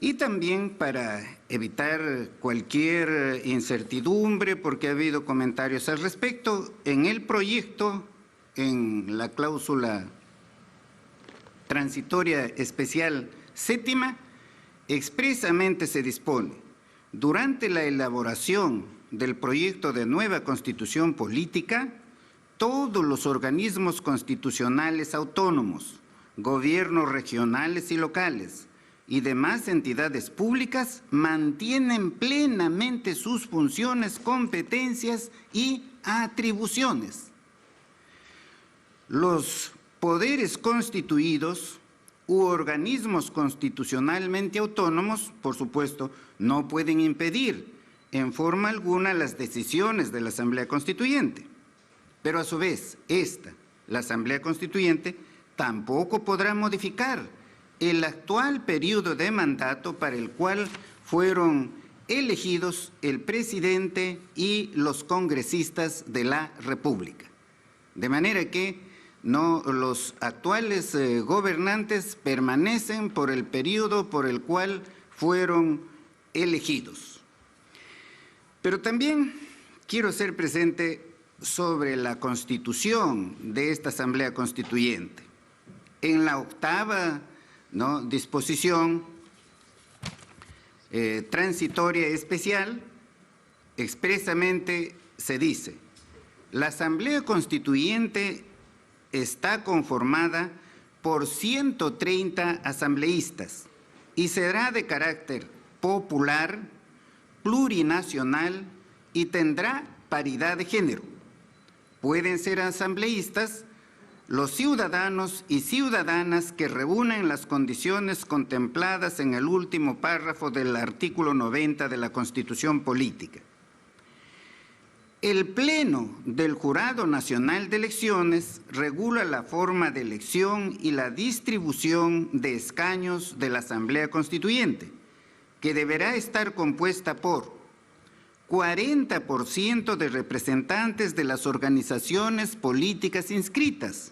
Y también para evitar cualquier incertidumbre, porque ha habido comentarios al respecto, en el proyecto, en la cláusula transitoria especial séptima, expresamente se dispone: durante la elaboración del proyecto de nueva Constitución Política, todos los organismos constitucionales autónomos, gobiernos regionales y locales y demás entidades públicas mantienen plenamente sus funciones, competencias y atribuciones. Los poderes constituidos u organismos constitucionalmente autónomos, por supuesto, no pueden impedir en forma alguna las decisiones de la Asamblea Constituyente. Pero a su vez, la Asamblea Constituyente, tampoco podrá modificar el actual periodo de mandato para el cual fueron elegidos el presidente y los congresistas de la República. De manera que los actuales gobernantes permanecen por el periodo por el cual fueron elegidos. Pero también quiero hacer presente sobre la constitución de esta Asamblea Constituyente. En la octava disposición transitoria especial, expresamente se dice: la Asamblea Constituyente está conformada por 130 asambleístas y será de carácter popular, plurinacional y tendrá paridad de género. Pueden ser asambleístas los ciudadanos y ciudadanas que reúnen las condiciones contempladas en el último párrafo del artículo 90 de la Constitución Política. El Pleno del Jurado Nacional de Elecciones regula la forma de elección y la distribución de escaños de la Asamblea Constituyente, que deberá estar compuesta por 40% de representantes de las organizaciones políticas inscritas,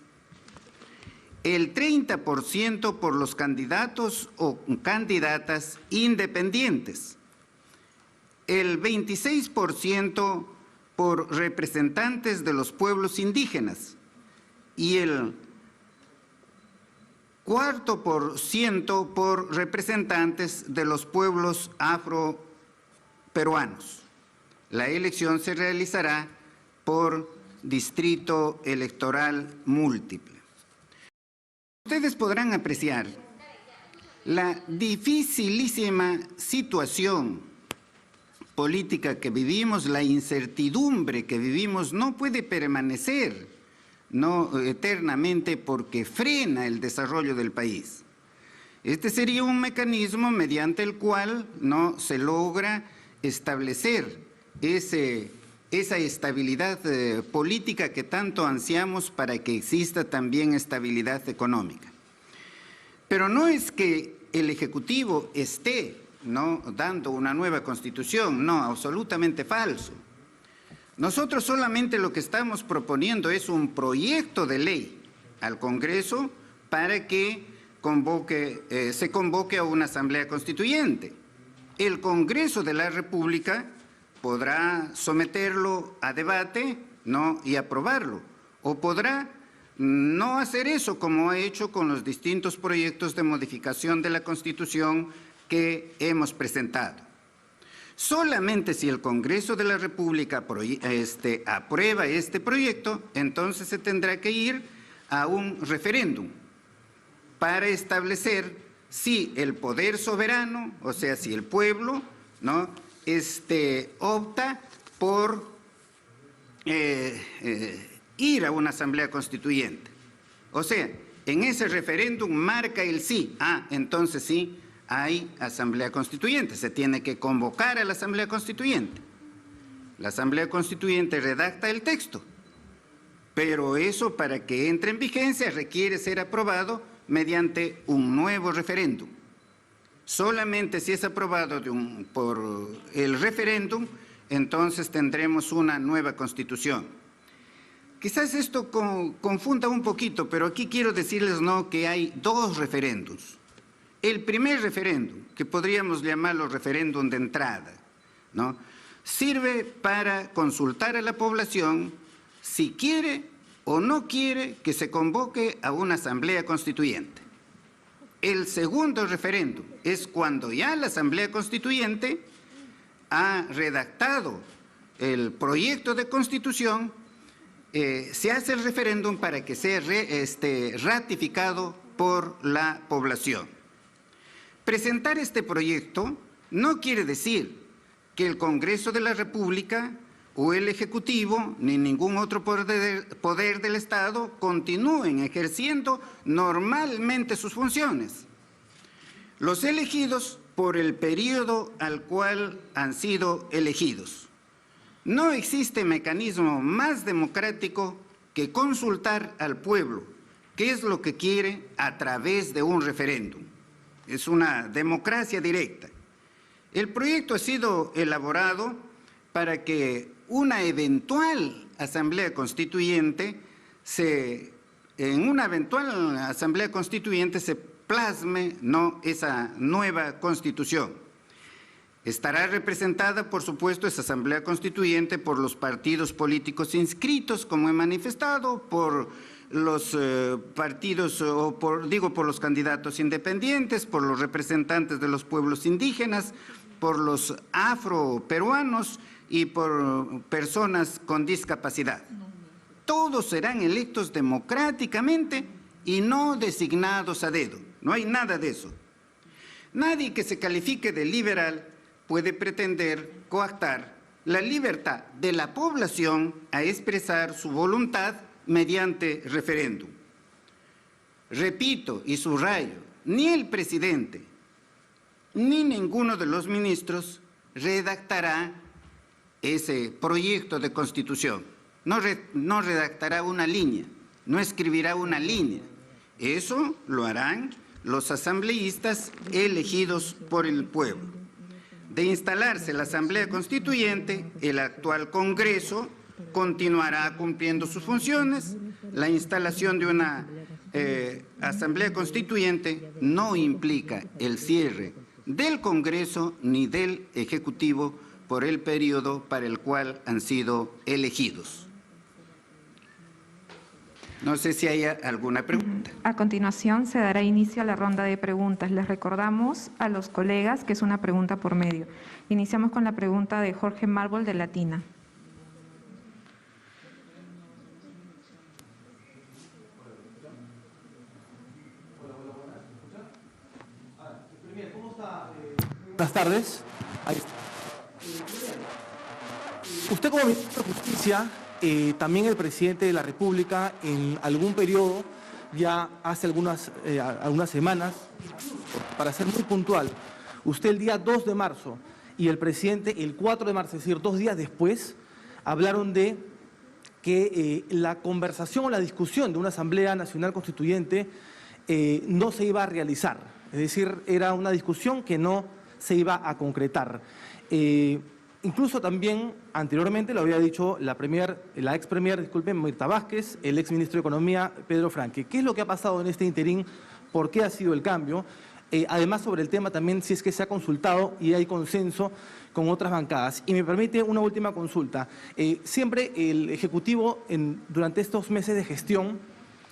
el 30% por los candidatos o candidatas independientes, el 26% por representantes de los pueblos indígenas y el 4% por representantes de los pueblos afroperuanos. La elección se realizará por distrito electoral múltiple. Ustedes podrán apreciar la dificilísima situación política que vivimos, la incertidumbre que vivimos. No puede permanecer eternamente porque frena el desarrollo del país. Este sería un mecanismo mediante el cual se logra establecer esa estabilidad política que tanto ansiamos para que exista también estabilidad económica. Pero no es que el Ejecutivo esté dando una nueva Constitución, no, absolutamente falso. Nosotros solamente lo que estamos proponiendo es un proyecto de ley al Congreso para que se convoque a una Asamblea Constituyente. El Congreso de la República podrá someterlo a debate y aprobarlo, o podrá no hacer eso, como ha hecho con los distintos proyectos de modificación de la Constitución que hemos presentado. Solamente si el Congreso de la República aprueba este proyecto, entonces se tendrá que ir a un referéndum para establecer si el poder soberano, o sea, si el pueblo, opta por ir a una Asamblea Constituyente. O sea, en ese referéndum marca el sí. Entonces sí, hay Asamblea Constituyente, se tiene que convocar a la Asamblea Constituyente. La Asamblea Constituyente redacta el texto, pero eso, para que entre en vigencia, requiere ser aprobado mediante un nuevo referéndum. Solamente si es aprobado por el referéndum, entonces tendremos una nueva Constitución. Quizás esto confunda un poquito, pero aquí quiero decirles que hay dos referéndums. El primer referéndum, que podríamos llamarlo referéndum de entrada, ¿no?, sirve para consultar a la población si quiere o no quiere que se convoque a una asamblea constituyente. El segundo referéndum es cuando ya la asamblea constituyente ha redactado el proyecto de constitución, se hace el referéndum para que sea ratificado por la población. Presentar este proyecto no quiere decir que el Congreso de la República o el Ejecutivo ni ningún otro poder del Estado continúen ejerciendo normalmente sus funciones. Los elegidos por el periodo al cual han sido elegidos. No existe mecanismo más democrático que consultar al pueblo qué es lo que quiere a través de un referéndum. Es una democracia directa. El proyecto ha sido elaborado para que una eventual asamblea constituyente se plasme, ¿no?, esa nueva constitución. Estará representada, por supuesto, esa asamblea constituyente por los partidos políticos inscritos, como he manifestado, por los partidos, por los candidatos independientes, por los representantes de los pueblos indígenas, por los afroperuanos y por personas con discapacidad. Todos serán electos democráticamente y no designados a dedo. No hay nada de eso. Nadie que se califique de liberal puede pretender coactar la libertad de la población a expresar su voluntad mediante referéndum. Repito y subrayo, ni el presidente ni ninguno de los ministros redactará ese proyecto de constitución. No redactará una línea, no escribirá una línea. Eso lo harán los asambleístas elegidos por el pueblo. De instalarse la Asamblea Constituyente, el actual Congreso continuará cumpliendo sus funciones. La instalación de una Asamblea Constituyente no implica el cierre del Congreso ni del Ejecutivo por el periodo para el cual han sido elegidos. No sé si hay alguna pregunta. A continuación se dará inicio a la ronda de preguntas. Les recordamos a los colegas que es una pregunta por medio. Iniciamos con la pregunta de Jorge Mármol de Latina. Buenas tardes. Ahí está. Usted como ministro de Justicia, también el presidente de la República, en algún periodo, ya hace algunas semanas, para ser muy puntual, usted el día 2 de marzo y el presidente el 4 de marzo, es decir, 2 días después, hablaron de que la conversación o la discusión de una Asamblea Nacional Constituyente no se iba a realizar. Es decir, era una discusión que no se iba a concretar. Incluso también anteriormente lo había dicho la ex premier, Mirta Vázquez, el ex ministro de Economía, Pedro Franque. ¿Qué es lo que ha pasado en este interín? ¿Por qué ha sido el cambio? Además, sobre el tema también, si es que se ha consultado y hay consenso con otras bancadas. Y me permite una última consulta. Siempre el Ejecutivo, durante estos meses de gestión,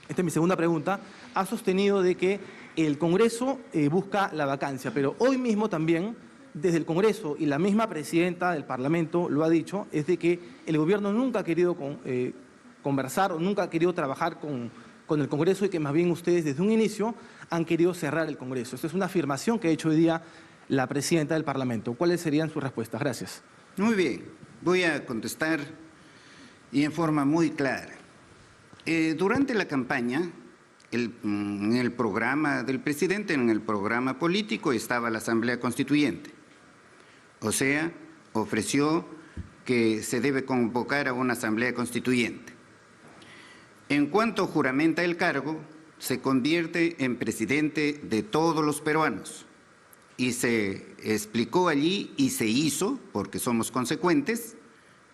esta es mi segunda pregunta, ha sostenido de que el Congreso busca la vacancia, pero hoy mismo también, desde el Congreso y la misma presidenta del Parlamento lo ha dicho, es de que el gobierno nunca ha querido conversar o nunca ha querido trabajar con el Congreso y que más bien ustedes desde un inicio han querido cerrar el Congreso. Esta es una afirmación que ha hecho hoy día la presidenta del Parlamento. ¿Cuáles serían sus respuestas? Gracias. Muy bien, voy a contestar y en forma muy clara. Durante la campaña, en el programa del presidente, en el programa político, estaba la Asamblea Constituyente. O sea, ofreció que se debe convocar a una Asamblea Constituyente. En cuanto juramenta el cargo, se convierte en presidente de todos los peruanos. Y se explicó allí y se hizo, porque somos consecuentes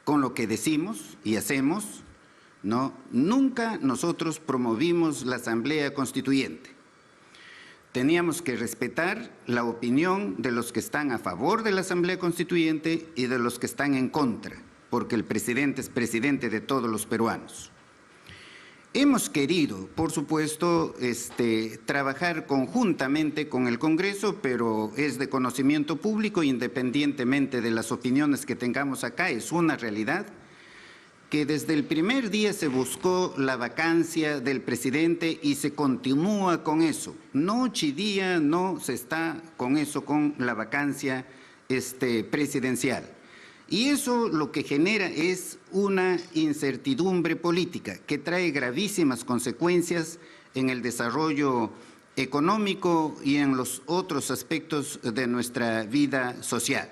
con lo que decimos y hacemos, ¿no? Nunca nosotros promovimos la Asamblea Constituyente. teníamos que respetar la opinión de los que están a favor de la Asamblea Constituyente y de los que están en contra, porque el presidente es presidente de todos los peruanos. Hemos querido, por supuesto, trabajar conjuntamente con el Congreso, pero es de conocimiento público, independientemente de las opiniones que tengamos acá, es una realidad que desde el primer día se buscó la vacancia del presidente y se continúa con eso. Noche y día no se está con eso, con la vacancia presidencial. Y eso lo que genera es una incertidumbre política que trae gravísimas consecuencias en el desarrollo económico y en los otros aspectos de nuestra vida social.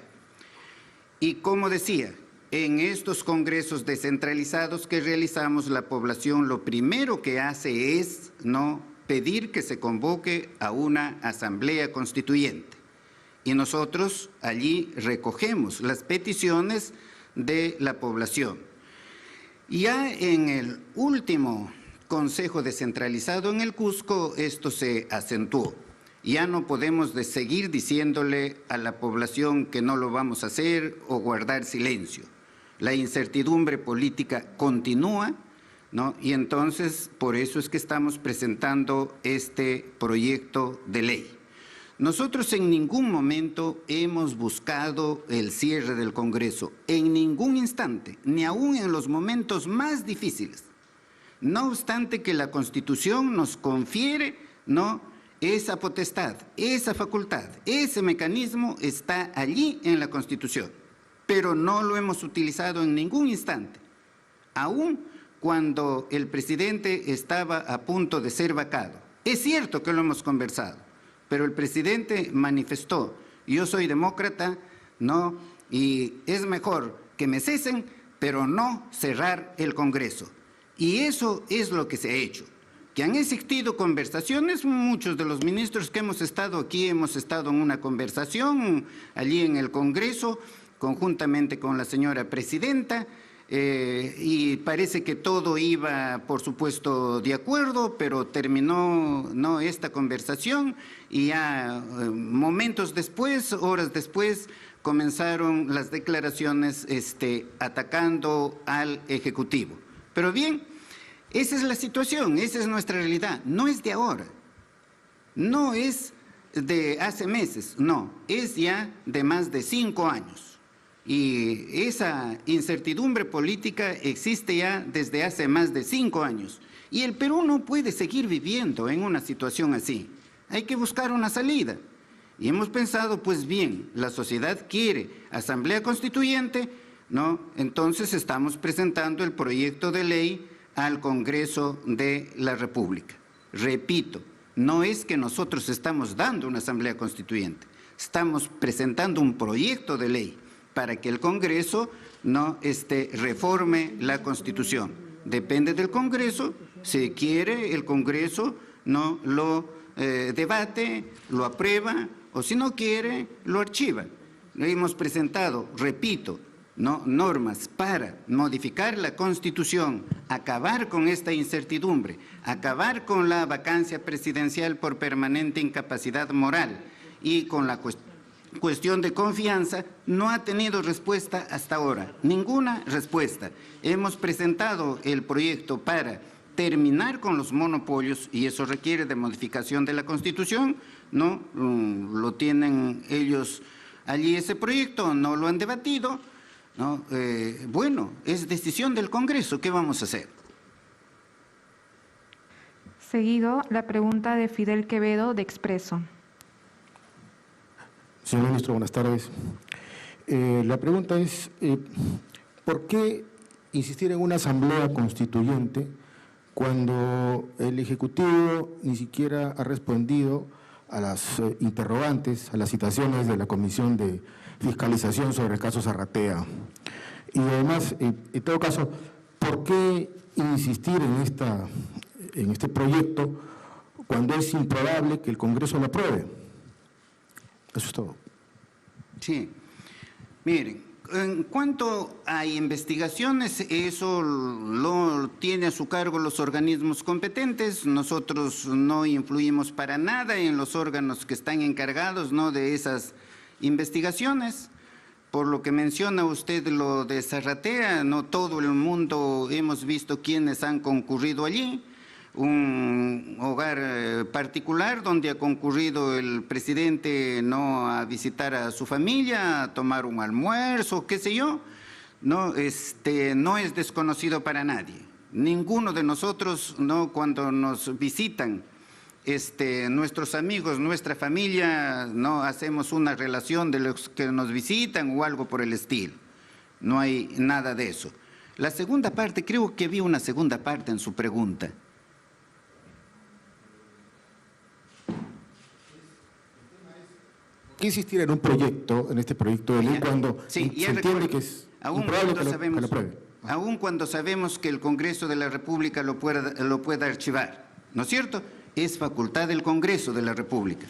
Y como decía, en estos congresos descentralizados que realizamos, la población lo primero que hace es pedir que se convoque a una asamblea constituyente. Y nosotros allí recogemos las peticiones de la población. Ya en el último consejo descentralizado en el Cusco, esto se acentuó. Ya no podemos seguir diciéndole a la población que no lo vamos a hacer o guardar silencio. La incertidumbre política continúa, y entonces por eso es que estamos presentando este proyecto de ley. Nosotros en ningún momento hemos buscado el cierre del Congreso, en ningún instante, ni aún en los momentos más difíciles. No obstante que la Constitución nos confiere, esa potestad, esa facultad, ese mecanismo está allí en la Constitución, pero no lo hemos utilizado en ningún instante, aún cuando el presidente estaba a punto de ser vacado. Es cierto que lo hemos conversado, pero el presidente manifestó, yo soy demócrata, y es mejor que me cesen, pero no cerrar el Congreso. Y eso es lo que se ha hecho. Que han existido conversaciones, muchos de los ministros que hemos estado aquí hemos estado en una conversación allí en el Congreso, conjuntamente con la señora presidenta, y parece que todo iba, por supuesto, de acuerdo, pero terminó esta conversación y ya momentos después, horas después, comenzaron las declaraciones atacando al Ejecutivo. Pero bien, esa es la situación, esa es nuestra realidad, no es de ahora, no es de hace meses, no, es ya de más de 5 años. Y esa incertidumbre política existe ya desde hace más de 5 años. Y el Perú no puede seguir viviendo en una situación así. Hay que buscar una salida. Y hemos pensado, pues bien, la sociedad quiere asamblea constituyente, entonces estamos presentando el proyecto de ley al Congreso de la República. Repito, no es que nosotros estamos dando una asamblea constituyente, estamos presentando un proyecto de ley para que el Congreso reforme la Constitución. Depende del Congreso, si quiere el Congreso lo debate, lo aprueba, o si no quiere, lo archiva. Hemos presentado, repito, normas para modificar la Constitución, acabar con esta incertidumbre, acabar con la vacancia presidencial por permanente incapacidad moral y con la cuestión de confianza, no ha tenido respuesta hasta ahora, ninguna respuesta. Hemos presentado el proyecto para terminar con los monopolios y eso requiere de modificación de la Constitución, lo tienen ellos allí ese proyecto, no lo han debatido, bueno, es decisión del Congreso, ¿qué vamos a hacer? Seguido, la pregunta de Fidel Quevedo, de Expreso. Señor Ministro, buenas tardes. La pregunta es, ¿por qué insistir en una asamblea constituyente cuando el Ejecutivo ni siquiera ha respondido a las interrogantes, a las citaciones de la Comisión de Fiscalización sobre el caso Zarratea? Y además, en todo caso, ¿por qué insistir en este proyecto cuando es improbable que el Congreso lo apruebe? Eso es todo. Sí. Miren, En cuanto a investigaciones, eso lo tiene a su cargo los organismos competentes. Nosotros no influimos para nada en los órganos que están encargados, ¿no?, de esas investigaciones. Por lo que menciona usted lo de Zarratea, no todo el mundo hemos visto quienes han concurrido allí. Un hogar particular donde ha concurrido el presidente, no, a visitar a su familia, a tomar un almuerzo, qué sé yo, no, no es desconocido para nadie. Ninguno de nosotros, no, cuando nos visitan nuestros amigos, nuestra familia, no hacemos una relación de los que nos visitan o algo por el estilo. No hay nada de eso. La segunda parte, creo que había una segunda parte en su pregunta. ¿Qué insistir en un proyecto, en este proyecto de ley, cuando sí, se entiende que es improbable que lo apruebe? Aún cuando sabemos que el Congreso de la República lo pueda archivar, ¿no es cierto? Es facultad del Congreso de la República,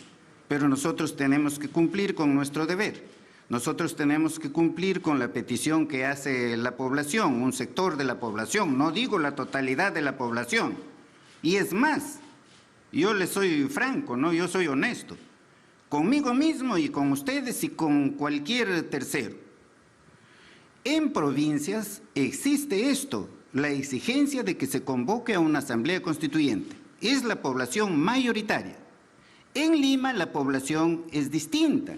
pero nosotros tenemos que cumplir con nuestro deber. Nosotros tenemos que cumplir con la petición que hace la población, un sector de la población, no digo la totalidad de la población. Y es más, yo le soy franco, ¿no? Yo soy honesto, conmigo mismo y con ustedes y con cualquier tercero. En provincias existe esto, la exigencia de que se convoque a una asamblea constituyente. Es la población mayoritaria. En Lima la población es distinta.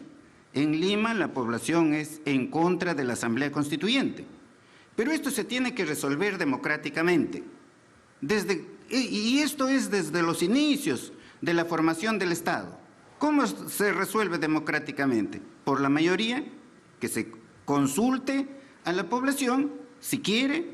En Lima la población es en contra de la asamblea constituyente. Pero esto se tiene que resolver democráticamente. Y esto es desde los inicios de la formación del Estado. ¿Cómo se resuelve democráticamente? Por la mayoría, que se consulte a la población si quiere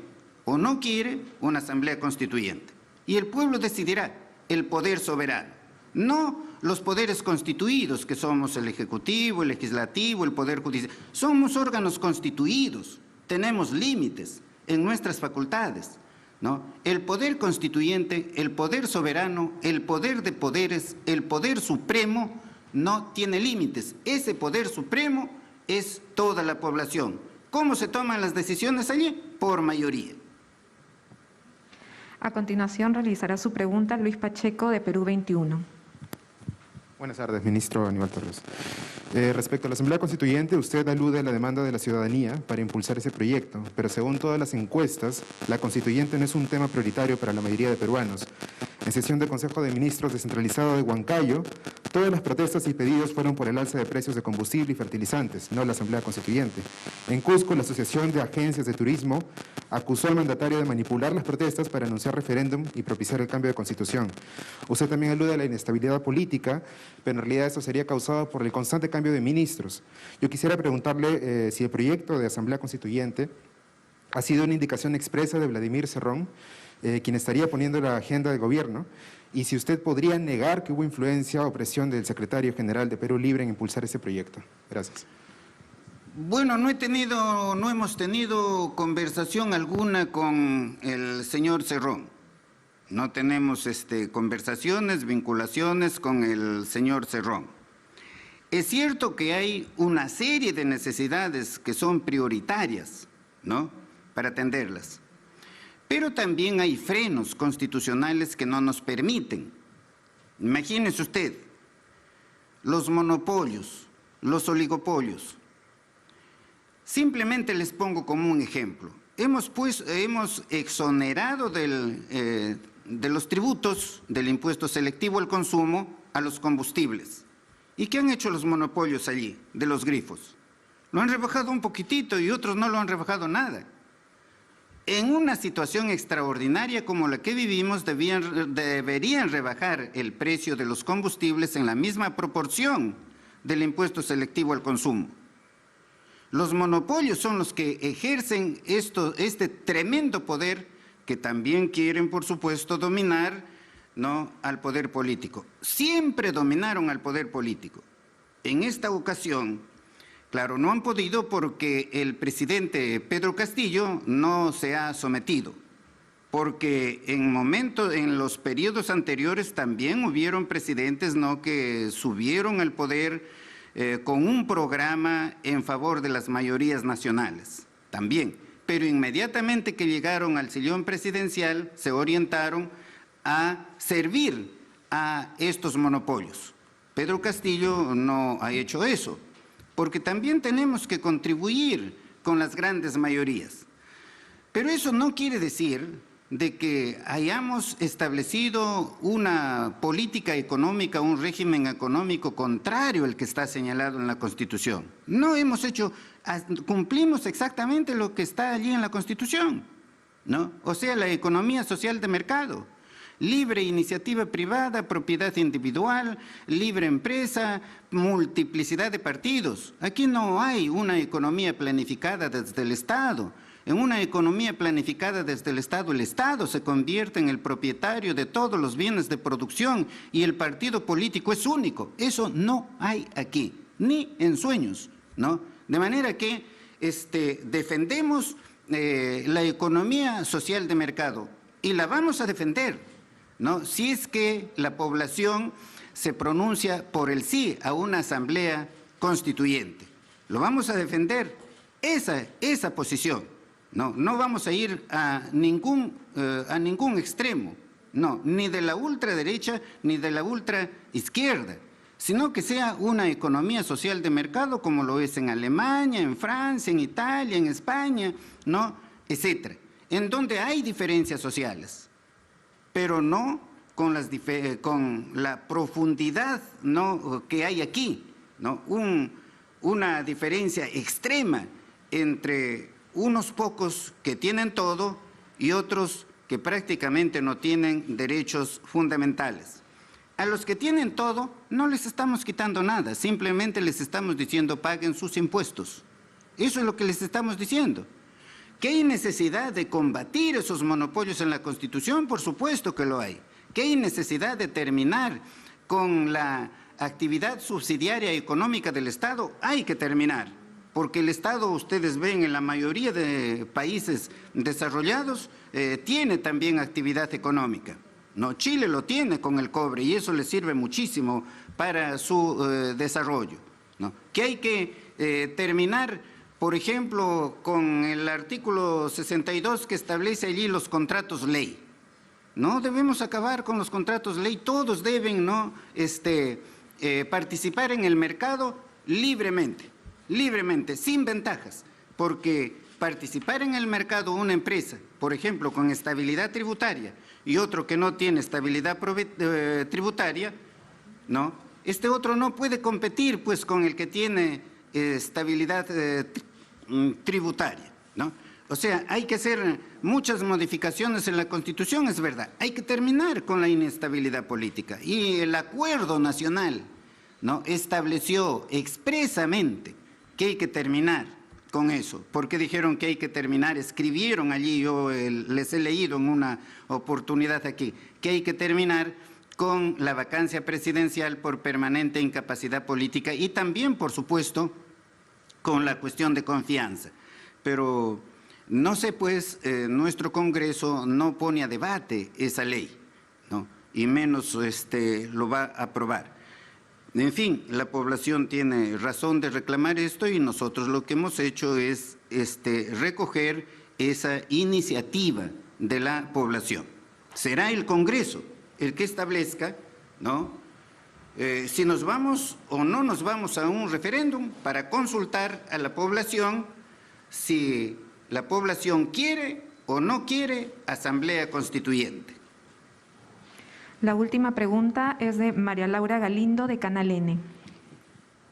o no quiere una asamblea constituyente. Y el pueblo decidirá, el poder soberano, no los poderes constituidos, que somos el Ejecutivo, el Legislativo, el Poder Judicial. Somos órganos constituidos, tenemos límites en nuestras facultades, ¿no? El poder constituyente, el poder soberano, el poder de poderes, el poder supremo no tiene límites. Ese poder supremo es toda la población. ¿Cómo se toman las decisiones allí? Por mayoría. A continuación realizará su pregunta Luis Pacheco, de Perú 21. Buenas tardes, ministro Aníbal Torres. Respecto a la Asamblea Constituyente, usted alude a la demanda de la ciudadanía para impulsar ese proyecto, pero según todas las encuestas, la Constituyente no es un tema prioritario para la mayoría de peruanos. En sesión del Consejo de Ministros descentralizado de Huancayo, todas las protestas y pedidos fueron por el alza de precios de combustible y fertilizantes, no la Asamblea Constituyente. En Cusco, la Asociación de Agencias de Turismo acusó al mandatario de manipular las protestas para anunciar referéndum y propiciar el cambio de constitución. Usted también alude a la inestabilidad política, pero en realidad eso sería causado por el constante cambio de ministros. Yo quisiera preguntarle si el proyecto de Asamblea Constituyente ha sido una indicación expresa de Vladimir Cerrón, quien estaría poniendo la agenda de gobierno, y si usted podría negar que hubo influencia o presión del secretario general de Perú Libre en impulsar ese proyecto. Gracias. Bueno, no hemos tenido conversación alguna con el señor Cerrón. No tenemos conversaciones, vinculaciones con el señor Cerrón. Es cierto que hay una serie de necesidades que son prioritarias, ¿no?, para atenderlas. Pero también hay frenos constitucionales que no nos permiten. Imagínese usted, los monopolios, los oligopolios. Simplemente les pongo como un ejemplo. Hemos exonerado de los tributos del impuesto selectivo al consumo a los combustibles. ¿Y qué han hecho los monopolios allí, de los grifos? Lo han rebajado un poquitito y otros no lo han rebajado nada. En una situación extraordinaria como la que vivimos, deberían rebajar el precio de los combustibles en la misma proporción del impuesto selectivo al consumo. Los monopolios son los que ejercen este tremendo poder, que también quieren, por supuesto, dominar, ¿no?, al poder político. Siempre dominaron al poder político. En esta ocasión, claro, no han podido porque el presidente Pedro Castillo no se ha sometido, porque en los periodos anteriores también hubieron presidentes, ¿no?, que subieron al poder con un programa en favor de las mayorías nacionales, también. Pero inmediatamente que llegaron al sillón presidencial, se orientaron a servir a estos monopolios. Pedro Castillo no ha hecho eso, porque también tenemos que contribuir con las grandes mayorías. Pero eso no quiere decir de que hayamos establecido una política económica, un régimen económico contrario al que está señalado en la Constitución. No hemos hecho, cumplimos exactamente lo que está allí en la Constitución, ¿no? O sea, la economía social de mercado, libre iniciativa privada, propiedad individual, libre empresa, multiplicidad de partidos. Aquí no hay una economía planificada desde el Estado. En una economía planificada desde el Estado se convierte en el propietario de todos los bienes de producción y el partido político es único. Eso no hay aquí, ni en sueños, ¿no? De manera que defendemos la economía social de mercado y la vamos a defender, ¿no? Si es que la población se pronuncia por el sí a una asamblea constituyente. Lo vamos a defender, esa posición. No vamos a ir a ningún extremo, no, ni de la ultraderecha ni de la ultraizquierda, sino que sea una economía social de mercado como lo es en Alemania, en Francia, en Italia, en España, ¿no? Etcétera, en donde hay diferencias sociales, pero no con la profundidad, ¿no?, que hay aquí, ¿no? Una diferencia extrema entre unos pocos que tienen todo y otros que prácticamente no tienen derechos fundamentales. A los que tienen todo no les estamos quitando nada, simplemente les estamos diciendo paguen sus impuestos. Eso es lo que les estamos diciendo. ¿Que hay necesidad de combatir esos monopolios en la Constitución? Por supuesto que lo hay. ¿Que hay necesidad de terminar con la actividad subsidiaria económica del Estado? Hay que terminar. Porque el Estado, ustedes ven, en la mayoría de países desarrollados, tiene también actividad económica. No, Chile lo tiene con el cobre y eso le sirve muchísimo para su desarrollo, ¿no? Que hay que terminar, por ejemplo, con el artículo 62 que establece allí los contratos ley. No debemos acabar con los contratos ley, todos deben, ¿no?, participar en el mercado libremente, sin ventajas, porque participar en el mercado una empresa, por ejemplo, con estabilidad tributaria y otro que no tiene estabilidad tributaria, ¿no? Este otro no puede competir pues con el que tiene estabilidad tributaria, ¿no? O sea, hay que hacer muchas modificaciones en la Constitución, es verdad. Hay que terminar con la inestabilidad política y el acuerdo nacional, ¿no?, estableció expresamente que hay que terminar con eso. ¿Por qué dijeron que hay que terminar? Escribieron allí, yo les he leído en una oportunidad aquí, que hay que terminar con la vacancia presidencial por permanente incapacidad política y también, por supuesto, con la cuestión de confianza. Pero no sé, pues, nuestro Congreso no pone a debate esa ley, ¿no?, y menos lo va a aprobar. En fin, la población tiene razón de reclamar esto y nosotros lo que hemos hecho es recoger esa iniciativa de la población. Será el Congreso el que establezca, ¿no?, si nos vamos o no nos vamos a un referéndum para consultar a la población si la población quiere o no quiere asamblea constituyente. La última pregunta es de María Laura Galindo, de Canal N.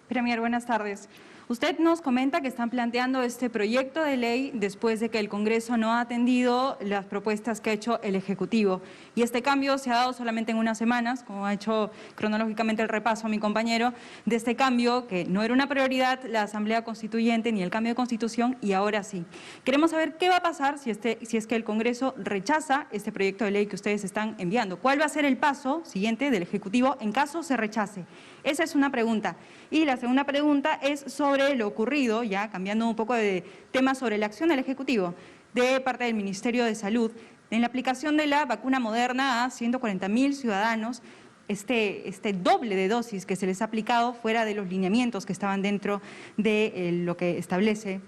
Premier, buenas tardes. Usted nos comenta que están planteando este proyecto de ley después de que el Congreso no ha atendido las propuestas que ha hecho el Ejecutivo. Y este cambio se ha dado solamente en unas semanas, como ha hecho cronológicamente el repaso mi compañero, de este cambio que no era una prioridad la Asamblea Constituyente ni el cambio de Constitución y ahora sí. Queremos saber qué va a pasar si es que el Congreso rechaza este proyecto de ley que ustedes están enviando. ¿Cuál va a ser el paso siguiente del Ejecutivo en caso se rechace? Esa es una pregunta. Y la segunda pregunta es sobre lo ocurrido, ya cambiando un poco de tema, sobre la acción del Ejecutivo de parte del Ministerio de Salud en la aplicación de la vacuna Moderna a 140.000 ciudadanos este doble de dosis que se les ha aplicado fuera de los lineamientos que estaban dentro de lo que establece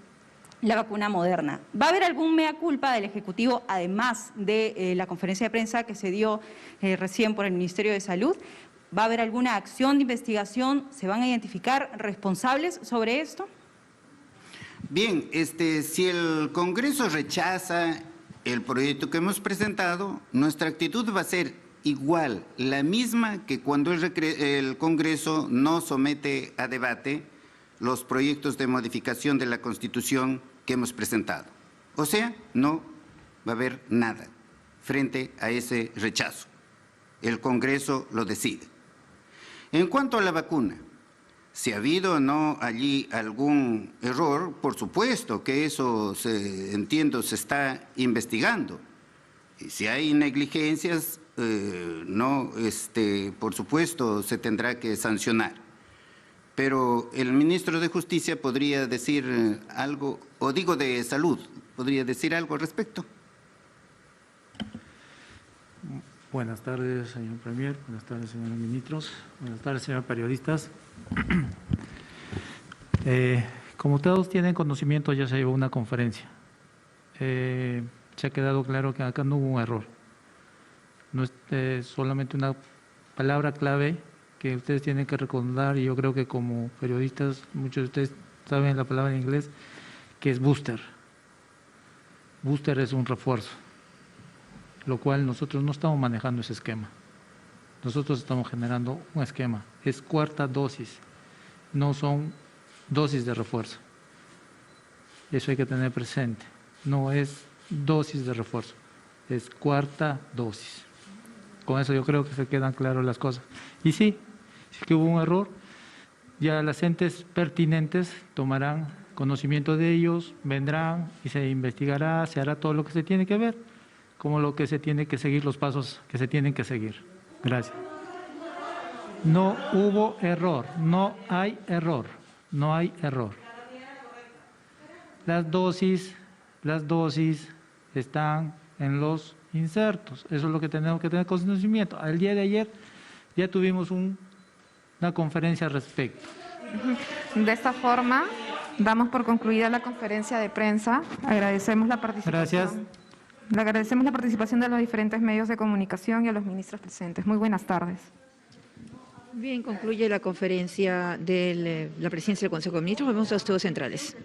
la vacuna Moderna. ¿Va a haber algún mea culpa del Ejecutivo, además de la conferencia de prensa que se dio recién por el Ministerio de Salud? ¿Va a haber alguna acción de investigación? ¿Se van a identificar responsables sobre esto? Bien, si el Congreso rechaza el proyecto que hemos presentado, nuestra actitud va a ser igual, la misma que cuando el Congreso no somete a debate los proyectos de modificación de la Constitución que hemos presentado. O sea, no va a haber nada frente a ese rechazo. El Congreso lo decide. En cuanto a la vacuna, si ha habido o no allí algún error, por supuesto que eso, entiendo, se está investigando. Y si hay negligencias, por supuesto, se tendrá que sancionar. Pero el ministro de Justicia podría decir algo, o digo de Salud, ¿podría decir algo al respecto? Buenas tardes, señor Premier. Buenas tardes, señores ministros. Buenas tardes, señores periodistas. Como todos tienen conocimiento, ya se llevó una conferencia. Se ha quedado claro que acá no hubo un error. No es solamente una palabra clave que ustedes tienen que recordar, y yo creo que como periodistas, muchos de ustedes saben la palabra en inglés, que es booster. Booster es un refuerzo, lo cual nosotros no estamos manejando ese esquema. Nosotros estamos generando un esquema, es cuarta dosis, no son dosis de refuerzo. Eso hay que tener presente, no es dosis de refuerzo, es cuarta dosis. Con eso yo creo que se quedan claras las cosas. Y sí, si que hubo un error, ya las entes pertinentes tomarán conocimiento de ellos, vendrán y se investigará, se hará todo lo que se tiene que ver, como lo que se tiene que seguir, los pasos que se tienen que seguir. Gracias. No hubo error, no hay error, no hay error. Las dosis están en los insertos, eso es lo que tenemos que tener conocimiento. Al día de ayer ya tuvimos una conferencia al respecto. De esta forma, damos por concluida la conferencia de prensa. Agradecemos la participación. Gracias. Le agradecemos la participación de los diferentes medios de comunicación y a los ministros presentes. Muy buenas tardes. Bien, concluye la conferencia de la presidencia del Consejo de Ministros. Volvemos a los estudios centrales.